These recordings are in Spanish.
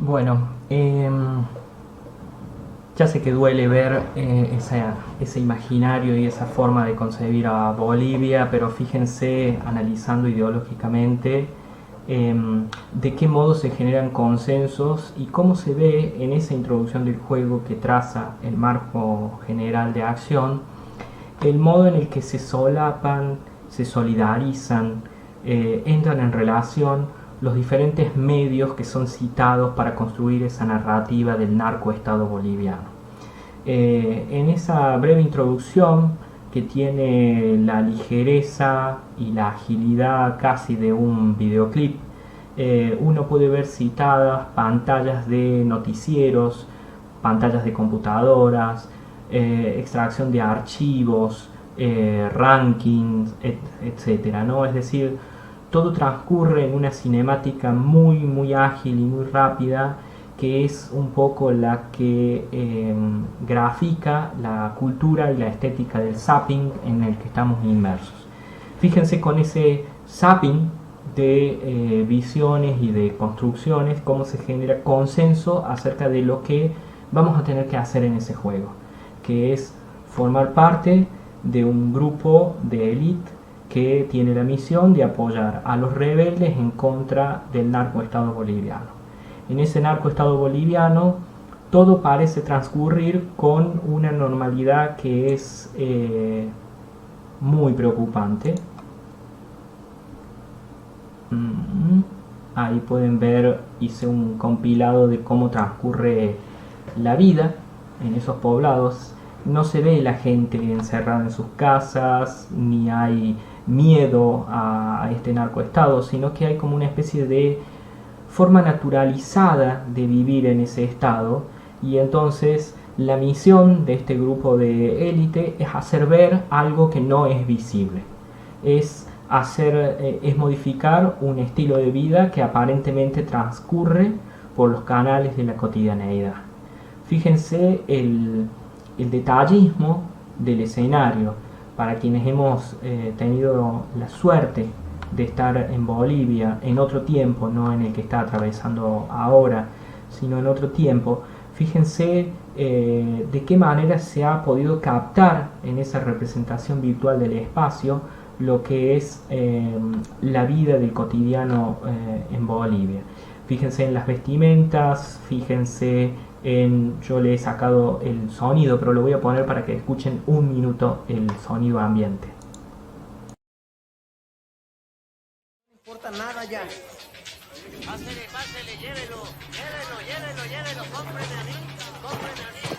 Bueno, ya sé que duele ver ese imaginario y esa forma de concebir a Bolivia, pero fíjense, analizando ideológicamente, de qué modo se generan consensos y cómo se ve en esa introducción del juego que traza el marco general de acción, el modo en el que se solapan, se solidarizan, entran en relación los diferentes medios que son citados para construir esa narrativa del narcoestado boliviano. En esa breve introducción, que tiene la ligereza y la agilidad casi de un videoclip, uno puede ver citadas pantallas de noticieros, pantallas de computadoras, extracción de archivos, rankings, etcétera, ¿no? Es decir, todo transcurre en una cinemática muy ágil y muy rápida, que es un poco la que grafica la cultura y la estética del zapping en el que estamos inmersos. Fíjense con ese zapping de visiones y de construcciones, cómo se genera consenso acerca de lo que vamos a tener que hacer en ese juego, que es formar parte de un grupo de élite que tiene la misión de apoyar a los rebeldes en contra del narcoestado boliviano. En ese narcoestado boliviano todo parece transcurrir con una normalidad que es muy preocupante. Ahí pueden ver, hice un compilado de cómo transcurre la vida en esos poblados. No se ve la gente encerrada en sus casas, ni hay miedo a este narcoestado, sino que hay como una especie de forma naturalizada de vivir en ese estado, y entonces la misión de este grupo de élite es hacer ver algo que no es visible, es modificar un estilo de vida que aparentemente transcurre por los canales de la cotidianeidad. Fíjense el detallismo del escenario. Para quienes hemos tenido la suerte de estar en Bolivia en otro tiempo, no en el que está atravesando ahora, sino en otro tiempo, fíjense de qué manera se ha podido captar en esa representación virtual del espacio lo que es la vida del cotidiano en Bolivia. Fíjense en las vestimentas, fíjense yo le he sacado el sonido, pero lo voy a poner para que escuchen un minuto el sonido ambiente. No importa nada ya. Pásele, pásele, llévelo, llévelo, llévelo, llévelo, cómpreme a mí, cómpreme a mí.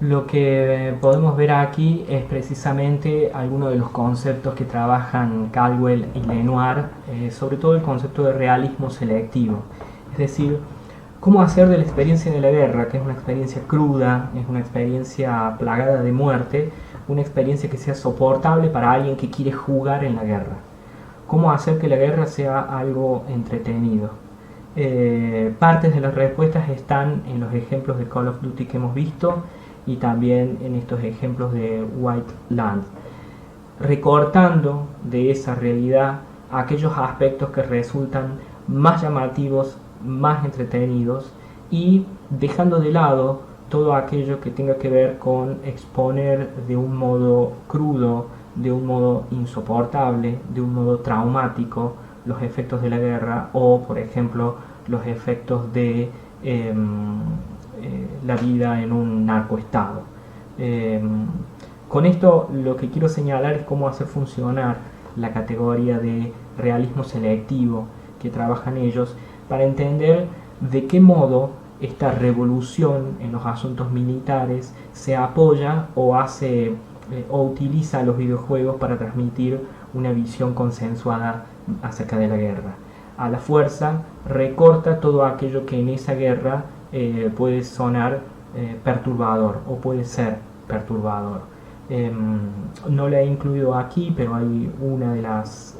Lo que podemos ver aquí es precisamente algunos de los conceptos que trabajan Caldwell y Lenoir, sobre todo el concepto de realismo selectivo. Es decir, cómo hacer de la experiencia de la guerra, que es una experiencia cruda, es una experiencia plagada de muerte, una experiencia que sea soportable para alguien que quiere jugar en la guerra. Cómo hacer que la guerra sea algo entretenido. Partes de las respuestas están en los ejemplos de Call of Duty que hemos visto y también en estos ejemplos de White Land, recortando de esa realidad aquellos aspectos que resultan más llamativos, más entretenidos, y dejando de lado todo aquello que tenga que ver con exponer de un modo crudo, de un modo insoportable, de un modo traumático los efectos de la guerra, o por ejemplo los efectos de la vida en un narcoestado. Con esto lo que quiero señalar es cómo hacer funcionar la categoría de realismo selectivo que trabajan ellos, para entender de qué modo esta revolución en los asuntos militares se apoya o hace o utiliza los videojuegos para transmitir una visión consensuada acerca de la guerra. A la fuerza recorta todo aquello que en esa guerra puede sonar perturbador o puede ser perturbador. No la he incluido aquí, pero hay una de las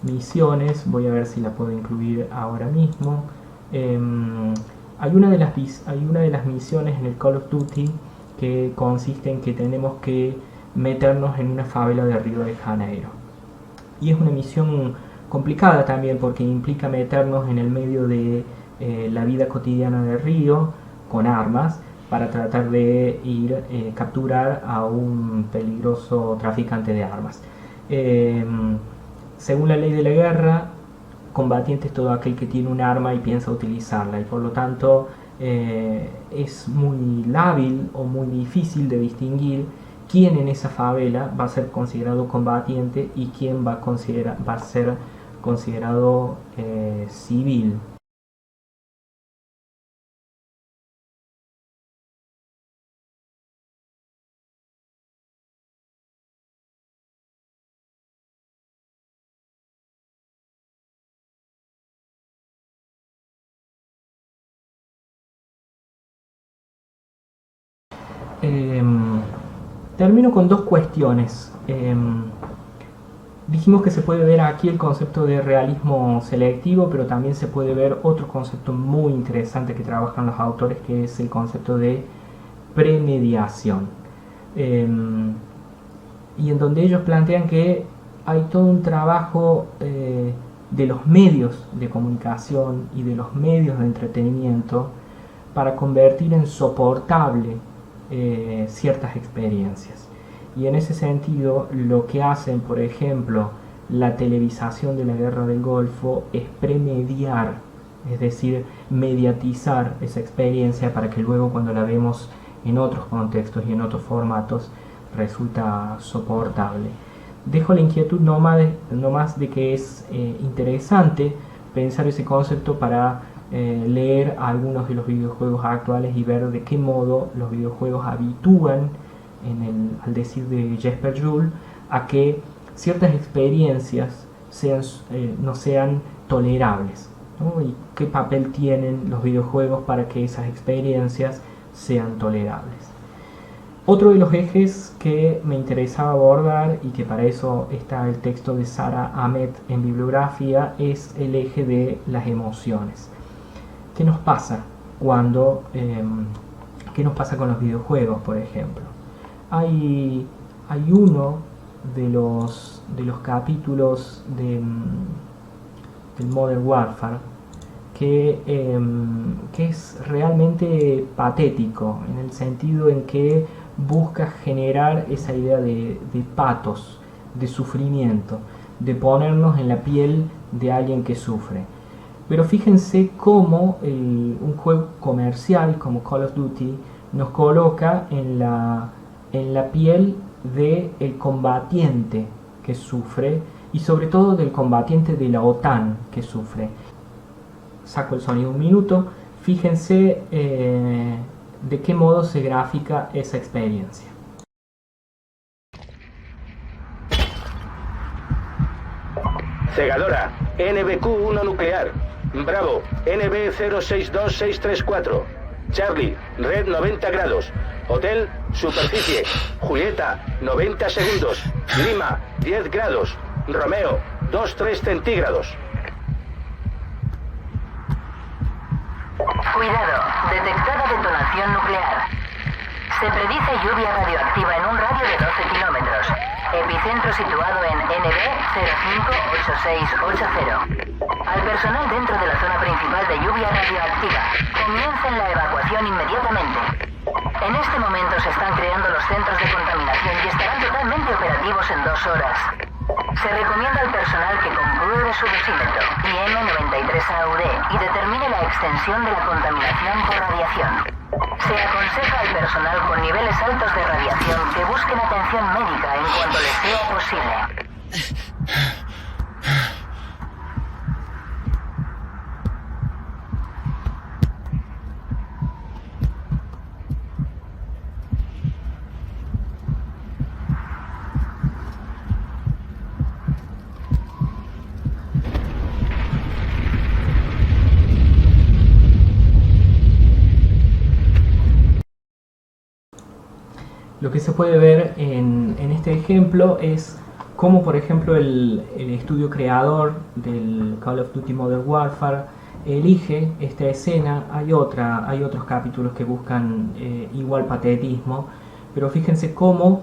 misiones, voy a ver si la puedo incluir ahora mismo. Hay una de las misiones en el Call of Duty que consiste en que tenemos que meternos en una favela de Río de Janeiro. Y es una misión complicada también porque implica meternos en el medio de la vida cotidiana de Río con armas para tratar de ir capturar a un peligroso traficante de armas. Según la ley de la guerra, combatiente es todo aquel que tiene un arma y piensa utilizarla, y por lo tanto es muy lábil o muy difícil de distinguir quién en esa favela va a ser considerado combatiente y quién va a ser considerado civil. Termino con dos cuestiones. Dijimos que se puede ver aquí el concepto de realismo selectivo, pero también se puede ver otro concepto muy interesante que trabajan los autores, que es el concepto de premediación. Y en donde ellos plantean que hay todo un trabajo de los medios de comunicación y de los medios de entretenimiento para convertir en soportable ciertas experiencias. Y en ese sentido, lo que hacen, por ejemplo, la televisación de la Guerra del Golfo es premediar, es decir, mediatizar esa experiencia para que luego, cuando la vemos en otros contextos y en otros formatos, resulta soportable. Dejo la inquietud no más de que es interesante pensar ese concepto para leer algunos de los videojuegos actuales y ver de qué modo los videojuegos habitúan, al decir de Jesper Juhl, a que ciertas experiencias no sean tolerables, ¿no? Y qué papel tienen los videojuegos para que esas experiencias sean tolerables. Otro de los ejes que me interesaba abordar, y que para eso está el texto de Sara Ahmed en bibliografía, es el eje de las emociones. ¿Qué nos pasa qué nos pasa con los videojuegos, por ejemplo? Hay uno de los capítulos del Modern Warfare que es realmente patético, en el sentido en que busca generar esa idea de patos, de sufrimiento, de ponernos en la piel de alguien que sufre. Pero fíjense cómo un juego comercial como Call of Duty nos coloca en la piel del combatiente que sufre, y sobre todo del combatiente de la OTAN que sufre. Saco el sonido un minuto, fíjense de qué modo se grafica esa experiencia. Segadora, NBQ-1 nuclear. Bravo, NB062634. Charlie, red 90 grados. Hotel, superficie. Julieta, 90 segundos. Lima, 10 grados. Romeo, 2-3 centígrados. Cuidado, detectada detonación nuclear. Se predice lluvia radioactiva en un radio de 12 kilómetros. Epicentro situado en NB058680. Al personal dentro de la zona principal de lluvia radioactiva, comiencen la evacuación inmediatamente. En este momento se están creando los centros de contaminación y estarán totalmente operativos en 2 horas. Se recomienda al personal que compruebe su dosímetro IM93AUD y determine la extensión de la contaminación por radiación. Se aconseja al personal con niveles altos de radiación que busquen atención médica en cuanto les sea posible. Lo que se puede ver en este ejemplo es cómo, por ejemplo, el estudio creador del Call of Duty Modern Warfare elige esta escena. Hay otros capítulos que buscan igual patetismo, pero fíjense cómo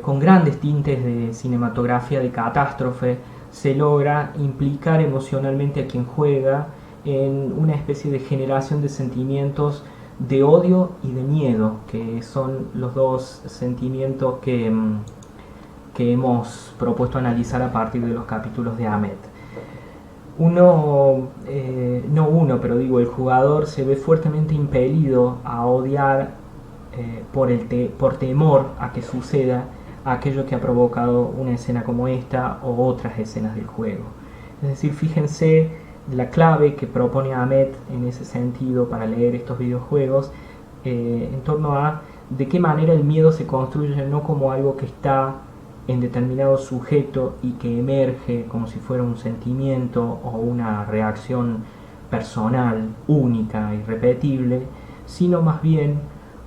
con grandes tintes de cinematografía de catástrofe se logra implicar emocionalmente a quien juega en una especie de generación de sentimientos de odio y de miedo, que son los dos sentimientos que hemos propuesto analizar a partir de los capítulos de Amet. El jugador se ve fuertemente impelido a odiar por temor a que suceda aquello que ha provocado una escena como esta o otras escenas del juego. Es decir, fíjense la clave que propone Amet en ese sentido para leer estos videojuegos en torno a de qué manera el miedo se construye no como algo que está en determinado sujeto y que emerge como si fuera un sentimiento o una reacción personal, única, irrepetible, sino más bien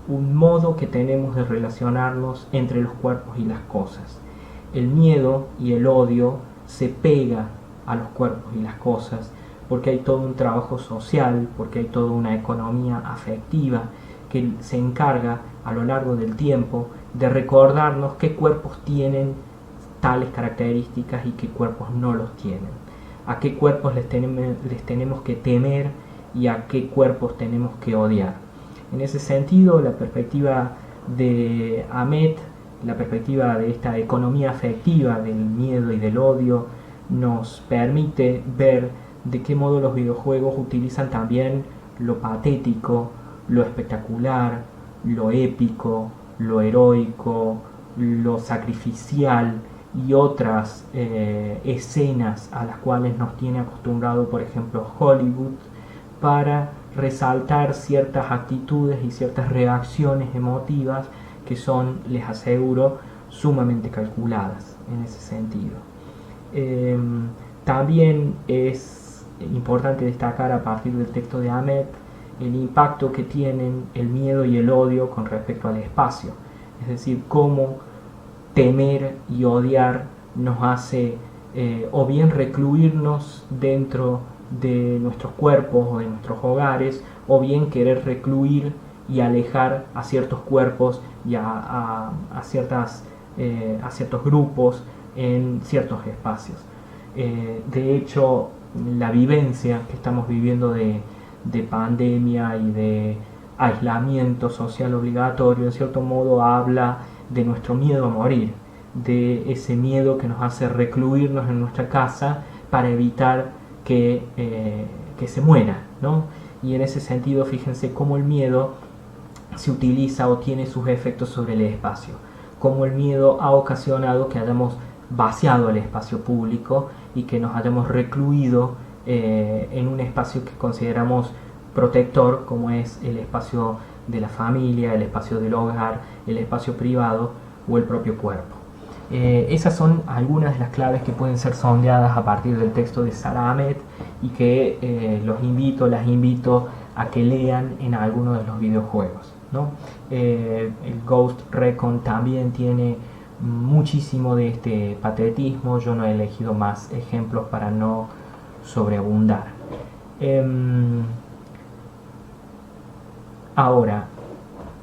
un modo que tenemos de relacionarnos entre los cuerpos y las cosas. El miedo y el odio se pega a los cuerpos y las cosas porque hay todo un trabajo social, porque hay toda una economía afectiva que se encarga a lo largo del tiempo de recordarnos qué cuerpos tienen tales características y qué cuerpos no los tienen, a qué cuerpos les tenemos que temer y a qué cuerpos tenemos que odiar. En ese sentido, la perspectiva de Amet, la perspectiva de esta economía afectiva del miedo y del odio, nos permite ver de qué modo los videojuegos utilizan también lo patético, lo espectacular, lo épico, lo heroico, lo sacrificial y otras escenas a las cuales nos tiene acostumbrado, por ejemplo, Hollywood, para resaltar ciertas actitudes y ciertas reacciones emotivas que son, les aseguro, sumamente calculadas en ese sentido. También es importante destacar a partir del texto de Amet el impacto que tienen el miedo y el odio con respecto al espacio, es decir, cómo temer y odiar nos hace o bien recluirnos dentro de nuestros cuerpos o de nuestros hogares, o bien querer recluir y alejar a ciertos cuerpos y a ciertos grupos en ciertos espacios. De hecho, la vivencia que estamos viviendo de pandemia y de aislamiento social obligatorio, en cierto modo habla de nuestro miedo a morir, de ese miedo que nos hace recluirnos en nuestra casa para evitar que se muera, ¿no? Y en ese sentido, fíjense cómo el miedo se utiliza o tiene sus efectos sobre el espacio, cómo el miedo ha ocasionado que hayamos vaciado el espacio público y que nos hayamos recluido en un espacio que consideramos protector, como es el espacio de la familia, el espacio del hogar, el espacio privado o el propio cuerpo. Esas son algunas de las claves que pueden ser sondeadas a partir del texto de Sara Amet y que las invito a que lean en alguno de los videojuegos, ¿no? El Ghost Recon también tiene muchísimo de este patetismo. Yo no he elegido más ejemplos para no sobreabundar. Ahora,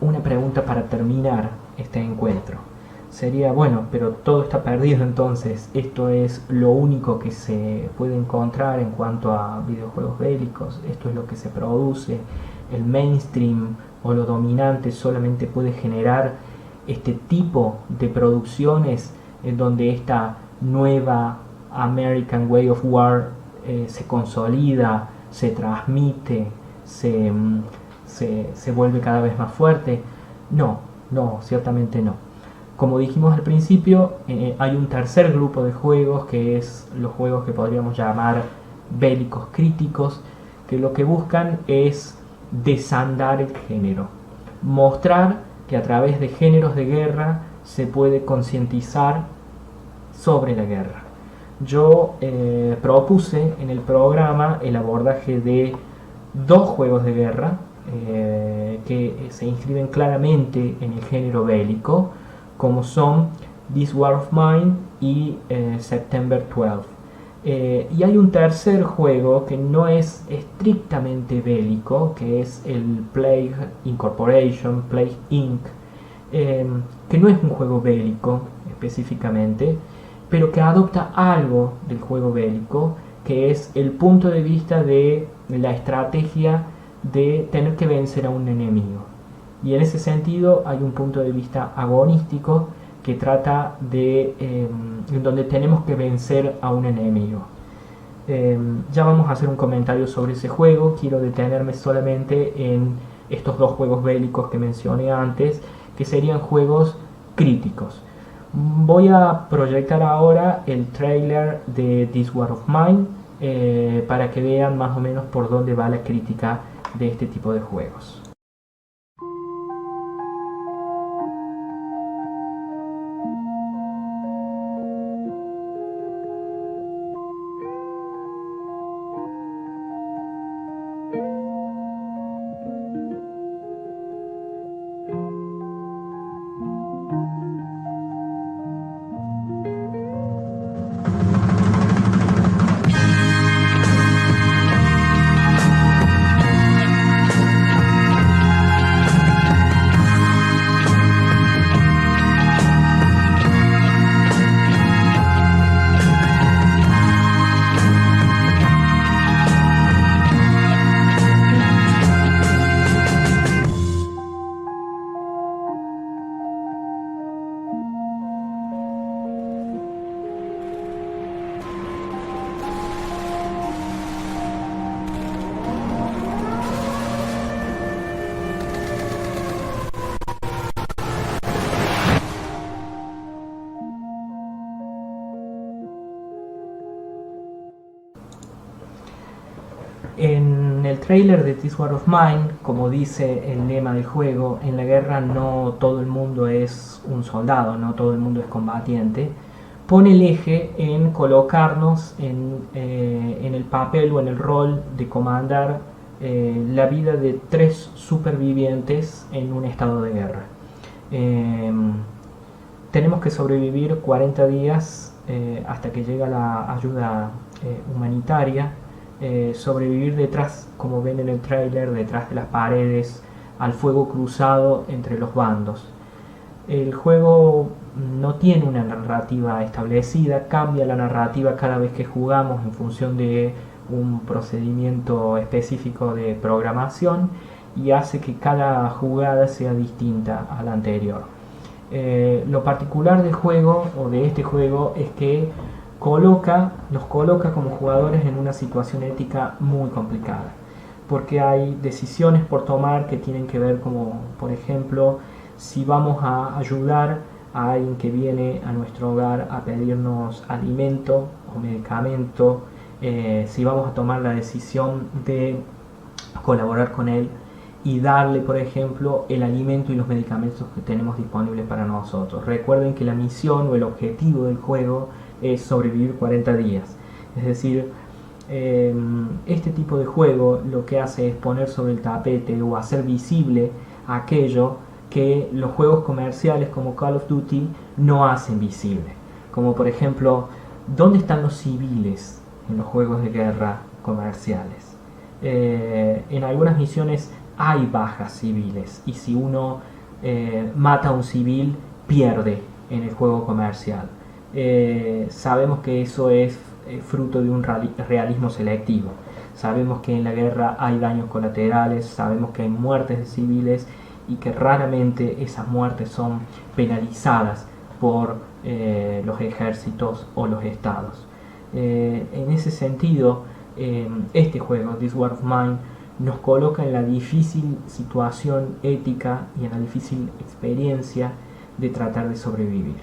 una pregunta para terminar este encuentro sería, bueno, pero todo está perdido entonces, esto es lo único que se puede encontrar en cuanto a videojuegos bélicos, esto es lo que se produce, el mainstream o lo dominante solamente puede generar este tipo de producciones en donde esta nueva American Way of War se consolida, se transmite, se vuelve cada vez más fuerte. No, ciertamente no. Como dijimos al principio, hay un tercer grupo de juegos, que es los juegos que podríamos llamar bélicos críticos, que lo que buscan es desandar el género, mostrar que a través de géneros de guerra se puede concientizar sobre la guerra. Yo propuse en el programa el abordaje de dos juegos de guerra que se inscriben claramente en el género bélico, como son This War of Mine y September 12. Y hay un tercer juego que no es estrictamente bélico, que es el Plague Incorporation, Plague Inc., que no es un juego bélico específicamente, pero que adopta algo del juego bélico, que es el punto de vista de la estrategia de tener que vencer a un enemigo. Y en ese sentido hay un punto de vista agonístico que trata de en donde tenemos que vencer a un enemigo. Ya vamos a hacer un comentario sobre ese juego. Quiero detenerme solamente en estos dos juegos bélicos que mencioné antes, que serían juegos críticos. Voy a proyectar ahora el trailer de This War of Mine para que vean más o menos por dónde va la crítica de este tipo de juegos. En el trailer de This War of Mine, como dice el lema del juego, en la guerra no todo el mundo es un soldado, no todo el mundo es combatiente, pone el eje en colocarnos en el papel o en el rol de comandar la vida de 3 supervivientes en un estado de guerra. Tenemos que sobrevivir 40 días hasta que llega la ayuda humanitaria. Sobrevivir detrás, como ven en el trailer, detrás de las paredes, al fuego cruzado entre los bandos. El juego no tiene una narrativa establecida, cambia la narrativa cada vez que jugamos en función de un procedimiento específico de programación y hace que cada jugada sea distinta a la anterior. Lo particular del juego, o de este juego, es que nos coloca como jugadores en una situación ética muy complicada, porque hay decisiones por tomar que tienen que ver, como por ejemplo, si vamos a ayudar a alguien que viene a nuestro hogar a pedirnos alimento o medicamento, si vamos a tomar la decisión de colaborar con él y darle, por ejemplo, el alimento y los medicamentos que tenemos disponibles para nosotros. Recuerden que la misión o el objetivo del juego es sobrevivir 40 días. Es decir, este tipo de juego lo que hace es poner sobre el tapete o hacer visible aquello que los juegos comerciales como Call of Duty no hacen visible. Como por ejemplo, ¿dónde están los civiles en los juegos de guerra comerciales? En algunas misiones hay bajas civiles y si uno mata a un civil, pierde en el juego comercial. Sabemos que eso es fruto de un realismo selectivo. Sabemos que en la guerra hay daños colaterales, sabemos que hay muertes de civiles y que raramente esas muertes son penalizadas por los ejércitos o los estados. En ese sentido, este juego, This War of Mine, nos coloca en la difícil situación ética y en la difícil experiencia de tratar de sobrevivir.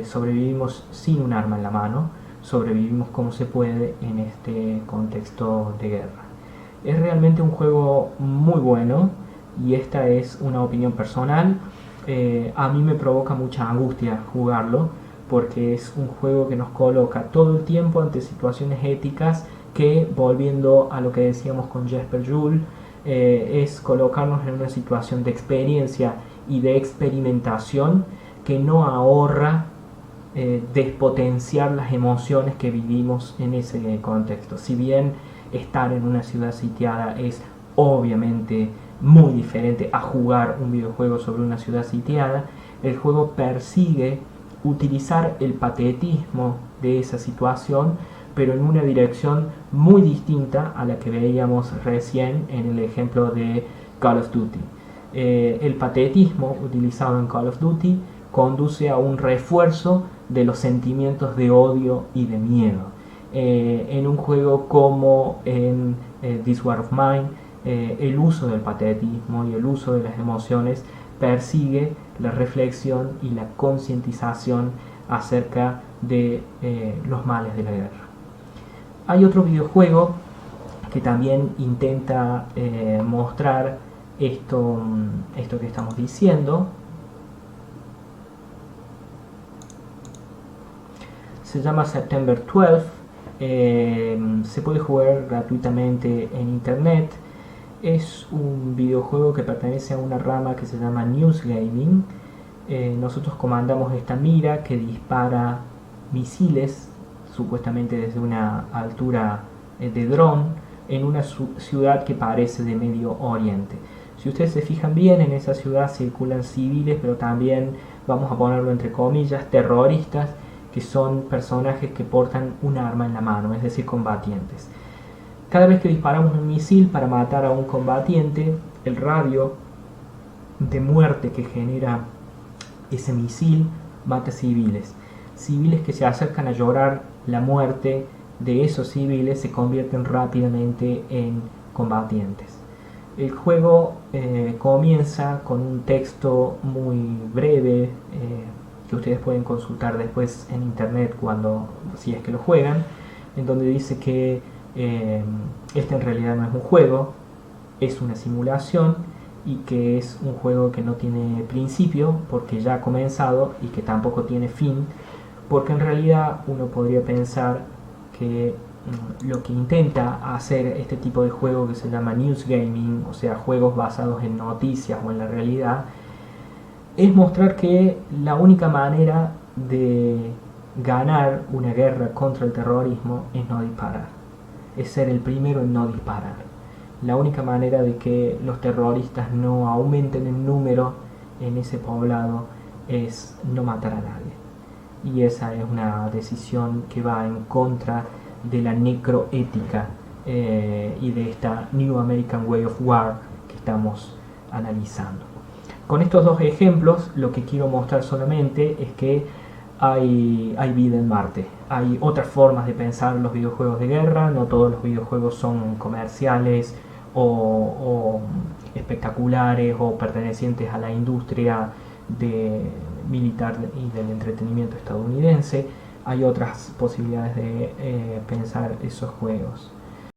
Sobrevivimos sin un arma en la mano, sobrevivimos como se puede en este contexto de guerra. Es realmente un juego muy bueno y esta es una opinión personal. A mí me provoca mucha angustia jugarlo porque es un juego que nos coloca todo el tiempo ante situaciones éticas que, volviendo a lo que decíamos con Jesper Juhl, es colocarnos en una situación de experiencia y de experimentación que no ahorra despotenciar las emociones que vivimos en ese contexto. Si bien estar en una ciudad sitiada es obviamente muy diferente a jugar un videojuego sobre una ciudad sitiada, el juego persigue utilizar el patetismo de esa situación, pero en una dirección muy distinta a la que veíamos recién en el ejemplo de Call of Duty. El patetismo utilizado en Call of Duty conduce a un refuerzo de los sentimientos de odio y de miedo. En un juego como en This War of Mine, el uso del patetismo y el uso de las emociones persigue la reflexión y la concientización acerca de los males de la guerra. Hay otro videojuego que también intenta mostrar esto que estamos diciendo. Se llama September 12. Se puede jugar gratuitamente en internet. Es un videojuego que pertenece a una rama que se llama News Gaming. Nosotros comandamos esta mira que dispara misiles, supuestamente desde una altura de dron, en una ciudad que parece de Medio Oriente. Si ustedes se fijan bien, en esa ciudad circulan civiles, pero también, vamos a ponerlo entre comillas, terroristas, que son personajes que portan un arma en la mano, es decir, combatientes. Cada vez que disparamos un misil para matar a un combatiente, el radio de muerte que genera ese misil mata civiles. Civiles que se acercan a llorar la muerte de esos civiles se convierten rápidamente en combatientes. El juego comienza con un texto muy breve que ustedes pueden consultar después en internet si es que lo juegan, en donde dice que este en realidad no es un juego, es una simulación, y que es un juego que no tiene principio porque ya ha comenzado, y que tampoco tiene fin, porque en realidad uno podría pensar que lo que intenta hacer este tipo de juego que se llama News Gaming, o sea, juegos basados en noticias o en la realidad, es mostrar que la única manera de ganar una guerra contra el terrorismo es no disparar, es ser el primero en no disparar. La única manera de que los terroristas no aumenten en número en ese poblado es no matar a nadie. Y esa es una decisión que va en contra de la necroética y de esta New American Way of War que estamos analizando. Con estos dos ejemplos lo que quiero mostrar solamente es que hay vida en Marte. Hay otras formas de pensar los videojuegos de guerra. No todos los videojuegos son comerciales o espectaculares o pertenecientes a la industria militar y del entretenimiento estadounidense. Hay otras posibilidades de pensar esos juegos.